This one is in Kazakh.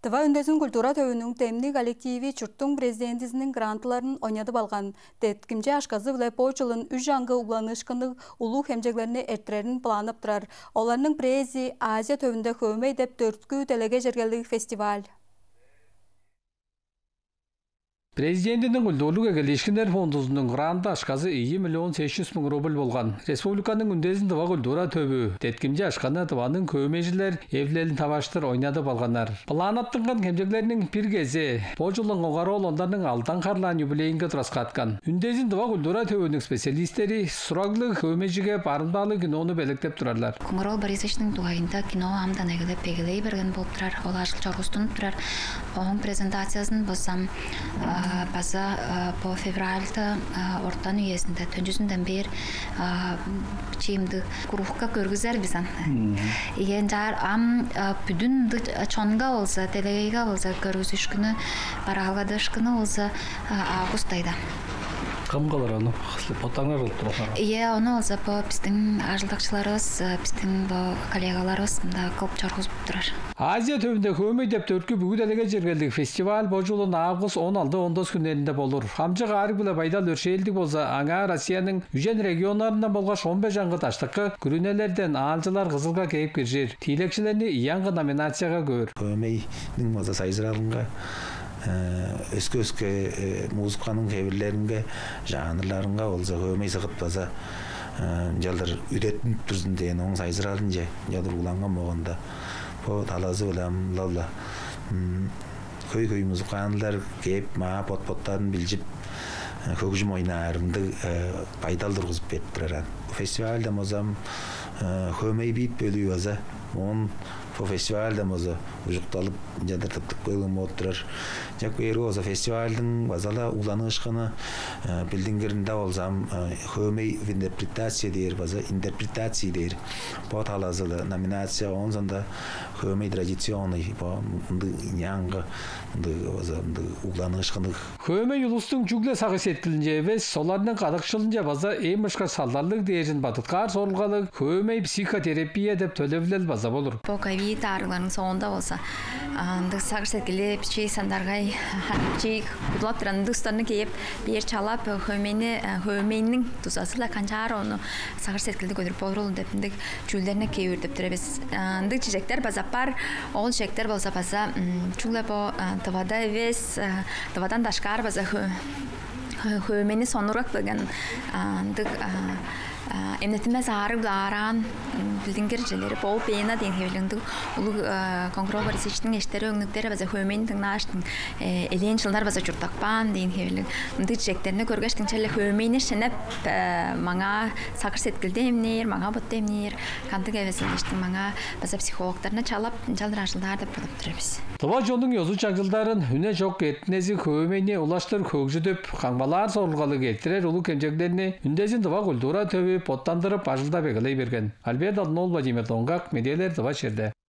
Tıva Ündezin Kultura Tövünün temni kolektivi çurttun prezidentisinin grantlarının oynadı balgan. Tetkimce aşkazı bile poğuçulun üç jangı ulanışkınlık ulu hemceklerini erttirerin planıp durar. Olarının prezi Azia Tövünde kömey dep dörtkü delege jergellik festival. Президентінің үлдолуға келешкендер фондузының гранты ашқазы 2 миллион 800 мың рубль болған. Республиканың үндезін тыва үлдора төбі. Теткімде ашқаны тываның көмежілер евлелін таваштыр ойнады балғанар. Планаттыңған кемдеклерінің пір кезі. Бұл жылың оғары ол ондарының алдан қарлан юбилейінгі тұрасқатқан. Үндезін тыва үлдора төбінің специалистері сұрағылы көмежіге барымдалы киноны беліктеп тұрарлар. Құмырол Борисовичтің туғайында кино амдан әгілі пегілей берген болып тұрар. Ол ашыл чарғыстын тұрар. Оғын презентациясын болсам база по февральда ортан үйесінде түнжүсінден бер чейімді курухка көргізер бізан. Еген жар ам бүдін чонға олса, телегейға олса, көргізіш күні, барағалады күні олса августайда. Қамғалар аны, потаңар өліп тұрасар? Оны олса біздің ажылдақшыларыз, біздің коллегаларыз көп чарғыз бұп тұрар. Азия төбінде көмей деп төрткі бүгін әліге жергелдік фестиваль бұл жылын август 16-19 күнерінде болыр. Хамжы ғарық білі байдал өршейлдік болса, аңа Россияның үжен регионларынан болғаш 15 жаңғы таштықы күрінелерден алжылар қызылға кейіп кержер. Тилекшілеріне иянғы номинацияға көр. Көмейдің болса сайзыралынға өске музыканың кебірлерінге, жанрларынға олса көмей сығыт баса жалдар үйреттін тұрсын деген оң сайзыралын же, жалдар ұланған моғында. Бұл талазы олам, лавла. Көй музыканылар кеп, maa pot-pottарын білжіп, көкжім ойнарымды пайдалдыр ғызып беттірер. Фестивальда мозам көмей бейт бөлі өзі. Он по фестивальда моза ұжықталып, жадар тыптық көйлім отырар. Жак ері олса фестивальдің базала уланышқаны білдіңгерінде олсам көмей интерпретация дейір, база интерпретация дейір. Бұл талазылы номинация онсанда көмей традиционный, бұнды инянғы, уланышқаны. Көмей ұлыстың жүгле сағы сеткілінже емес, соларының қадықшылынже база емішқа салдарлық дейірін батытқар сорылғалы көмей психотерапия деп төлевлел база болыр. Бұл ковид арыларының соңында болса, сағыр сеткілі пішей сандарғай, пішей құдылаттыран дұстарыны кейіп, бер чалап, көмейнің тұзасыла қанчар оны сағыр сеткілді көдіріп болыр олын депіндік жүлдеріне кей өрдіп түрі біз. Дық чижектер база пар, ол чижектер болса база, чулы бұл тывада вес, тывадан дашқар база көмейні сонырық білген Эмнетимес арып ларан билдингер желери бол пена ден хевлендик улу Конкурол Борисовичтин эштери өңнүктери база хөмейн тыңнаштын элен жылдар база журтакпан ден хевлен мындай жектерине көргөштүн челе хөмейни шенеп мага сакыр сеткилде эмнер мага бот эмнер кантык эвесин эштин мага база психологторуна чалап жалдыр жылдар деп болуп турабыз. Тыва жолдың ёзу чаңжылдарын үне жок этнези көмейне улаштыр көкжүдөп каңбалар сорулгалы келтирер улуу кемжектерини үндезин тыва культура төбү поттандырып ажылда бегилей берген. Альберт Аднол, Владимир Донгак, медиалер Тыва Черде.